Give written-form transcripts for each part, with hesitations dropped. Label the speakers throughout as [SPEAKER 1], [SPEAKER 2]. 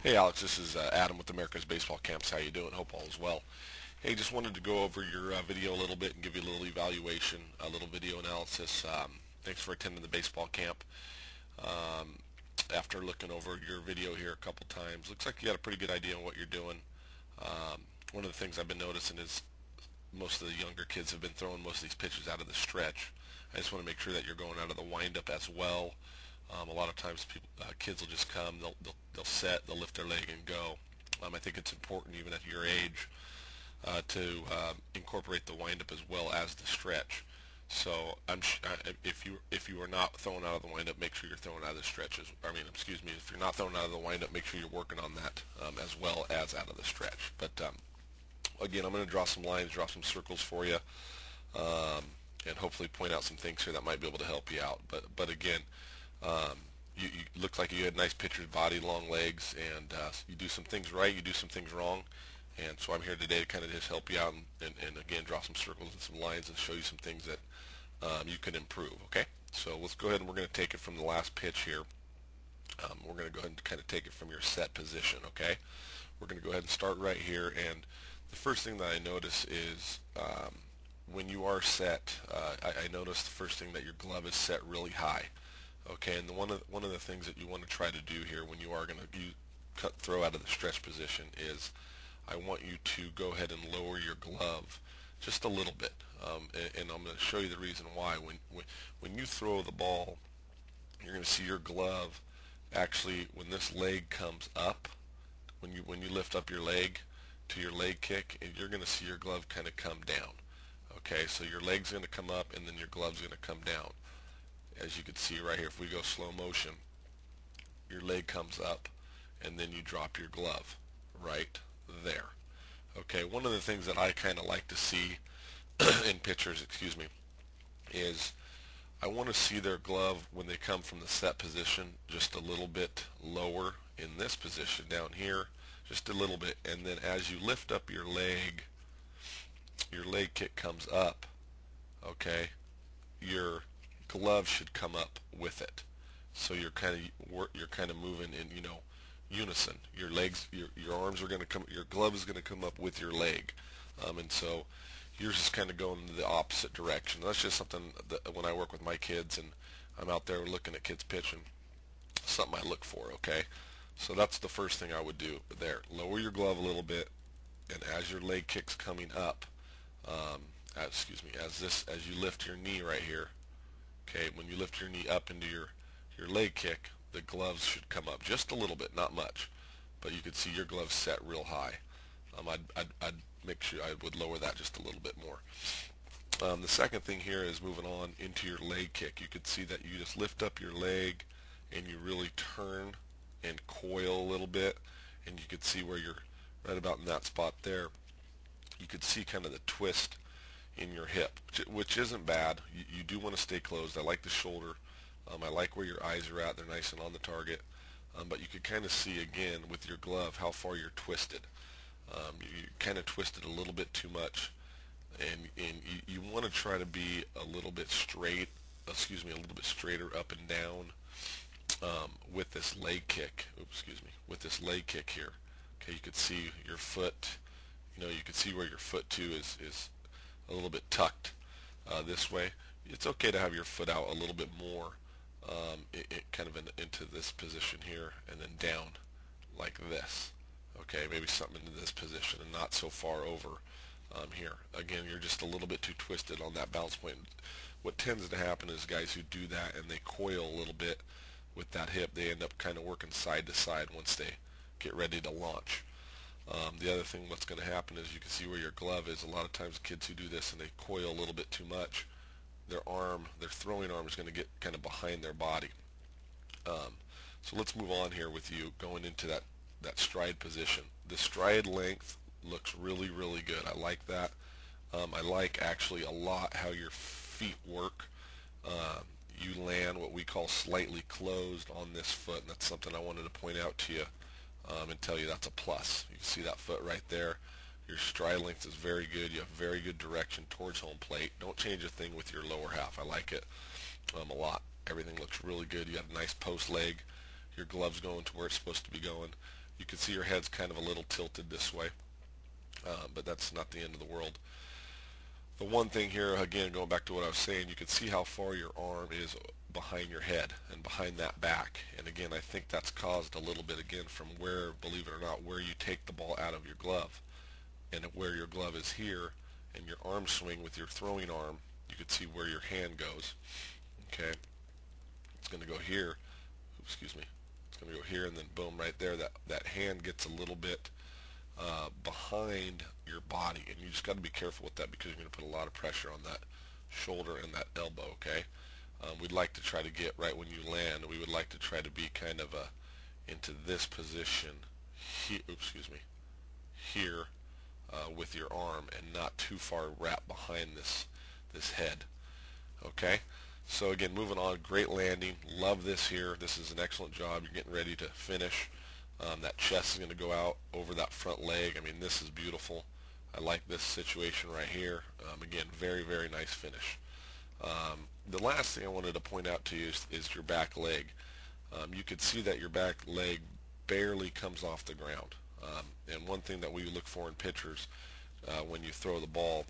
[SPEAKER 1] Hey Alex, this is Adam with America's Baseball Camps. How you doing? Hope all is well. Hey, just wanted to go over your video a little bit and give you a little evaluation, a little video analysis. Thanks for attending the baseball camp. Um, After looking over your video here a couple times, looks like you got a pretty good idea on what you're doing. One of the things I've been noticing is most of the younger kids have been throwing most of these pitches out of the stretch. I just want to make sure that you're going out of the windup as well. A lot of times kids will just come, they'll set, they'll lift their leg and go. I think it's important even at your age to incorporate the windup as well as the stretch. So if you are not throwing out of the windup, make sure you're throwing out of the stretches. Excuse me, if you're not throwing out of the windup, make sure you're working on that as well as out of the stretch. But again, I'm going to draw some lines, draw some circles for you, um, and hopefully point out some things here that might be able to help you out. But again, um, you look like you had a nice pitcher's body, long legs, and you do some things right, you do some things wrong. And so I'm here today to kind of just help you out and again draw some circles and some lines and show you some things that you can improve. Okay, so let's go ahead and we're going to take it from the last pitch here. We're going to go ahead and kind of take it from your set position. Okay, we're going to go ahead and start right here. And the first thing that I notice is when you are set, I notice the first thing that your glove is set really high. Okay, and one of the things that you want to try to do here when you are going to throw out of the stretch position is I want you to go ahead and lower your glove just a little bit, and I'm going to show you the reason why. When you throw the ball, you're going to see your glove actually when this leg comes up, when you lift up your leg to your leg kick, and you're going to see your glove kind of come down. Okay, so your leg's going to come up and then your glove's going to come down. As you can see right here, if we go slow motion, your leg comes up and then you drop your glove right there. Okay, one of the things that I kind of like to see in pitchers, excuse me, is I want to see their glove when they come from the set position just a little bit lower in this position down here, just a little bit, and then as you lift up your leg kick comes up, okay, your glove should come up with it. So you're kind of moving in, unison. Your legs, your arms are going to come, your glove is going to come up with your leg, and so yours is kind of going in the opposite direction. That's just something that when I work with my kids and I'm out there looking at kids pitching, something I look for. Okay, so that's the first thing I would do there. Lower your glove a little bit, and as your leg kick's coming up, as you lift your knee right here. Okay, when you lift your knee up into your leg kick, the gloves should come up just a little bit, not much, but you could see your gloves set real high. I'd make sure I would lower that just a little bit more. The second thing here is moving on into your leg kick. You could see that you just lift up your leg and you really turn and coil a little bit, and you could see where you're right about in that spot there. You could see kind of the twist in your hip, which isn't bad. You do want to stay closed. I like the shoulder. I like where your eyes are at. They're nice and on the target. But you could kind of see again with your glove how far you're twisted. You kind of twisted a little bit too much, and you want to try to be a little bit a little bit straighter up and down with this leg kick. With this leg kick here. Okay, you could see your foot. You could see where your foot too is a little bit tucked this way. It's okay to have your foot out a little bit more, into this position here, and then down like this. Okay, maybe something into this position and not so far over here. Again, you're just a little bit too twisted on that bounce point. What tends to happen is guys who do that and they coil a little bit with that hip, they end up kind of working side to side once they get ready to launch. The other thing what's going to happen is you can see where your glove is. A lot of times kids who do this and they coil a little bit too much, their throwing arm is going to get kind of behind their body. So let's move on here with you going into that stride position. The stride length looks really, really good. I like that. I like actually a lot how your feet work. You land what we call slightly closed on this foot, and that's something I wanted to point out to you and tell you that's a plus. You can see that foot right there. Your stride length is very good. You have very good direction towards home plate. Don't change a thing with your lower half. I like it a lot. Everything looks really good. You got a nice post leg. Your glove's going to where it's supposed to be going. You can see your head's kind of a little tilted this way, but that's not the end of the world. The one thing here, again, going back to what I was saying, you can see how far your arm is behind your head and behind that back. And again, I think that's caused a little bit, again, from where, believe it or not, where you take the ball out of your glove. And where your glove is here, and your arm swing with your throwing arm, you can see where your hand goes. Okay, it's going to go here. Excuse me. It's going to go here, and then boom, right there. That hand gets a little bit behind your body, and you just got to be careful with that because you're going to put a lot of pressure on that shoulder and that elbow. Okay, we'd like to try to get right when you land. We would like to try to be kind of into this position here. Excuse me, here. With your arm and not too far wrapped behind this head. Okay, so again, moving on, great landing, love this here. This is an excellent job. You're getting ready to finish. That chest is going to go out over that front leg. I mean, this is beautiful. I like this situation right here. Again, very, very nice finish. The last thing I wanted to point out to you is your back leg. You could see that your back leg barely comes off the ground. And one thing that we look for in pitchers when you throw the ball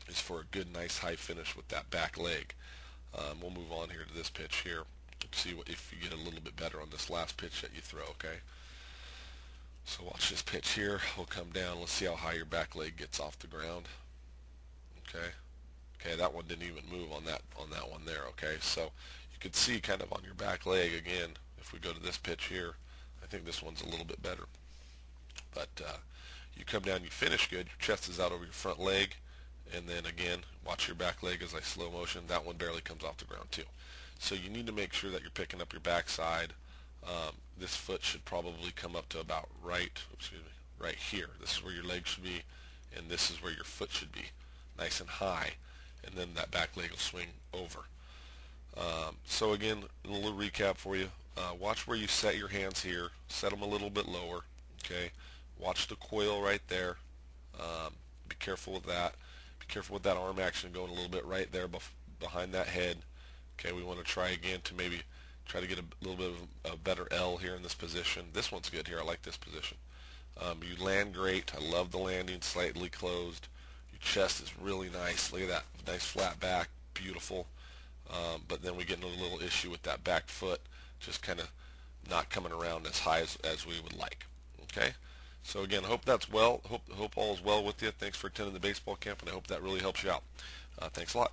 [SPEAKER 1] is for a good, nice high finish with that back leg. We'll move on here to this pitch here. See if you get a little bit better on this last pitch that you throw. Okay. So watch this pitch here. We'll come down. Let's see how high your back leg gets off the ground. Okay. Okay, that one didn't even move on that one there. Okay, so you could see kind of on your back leg again. If we go to this pitch here, I think this one's a little bit better. But you come down, you finish good, your chest is out over your front leg, and then again, watch your back leg as I slow motion. That one barely comes off the ground too. So you need to make sure that you're picking up your backside. This foot should probably come up to about right here. This is where your leg should be, and this is where your foot should be, nice and high, and then that back leg will swing over. So again, a little recap for you. Watch where you set your hands here. Set them a little bit lower. Okay. Watch the coil right there. Be careful with that. Be careful with that arm action going a little bit right there behind that head. Okay, we want to try again to maybe try to get a little bit of a better L here in this position. This one's good here. I like this position. You land great. I love the landing, slightly closed. Your chest is really nice. Look at that. Nice flat back. Beautiful. But then we get into a little issue with that back foot, just kind of not coming around as high as we would like. Okay, so again, hope that's well. Hope all is well with you. Thanks for attending the baseball camp, and I hope that really helps you out. Thanks a lot.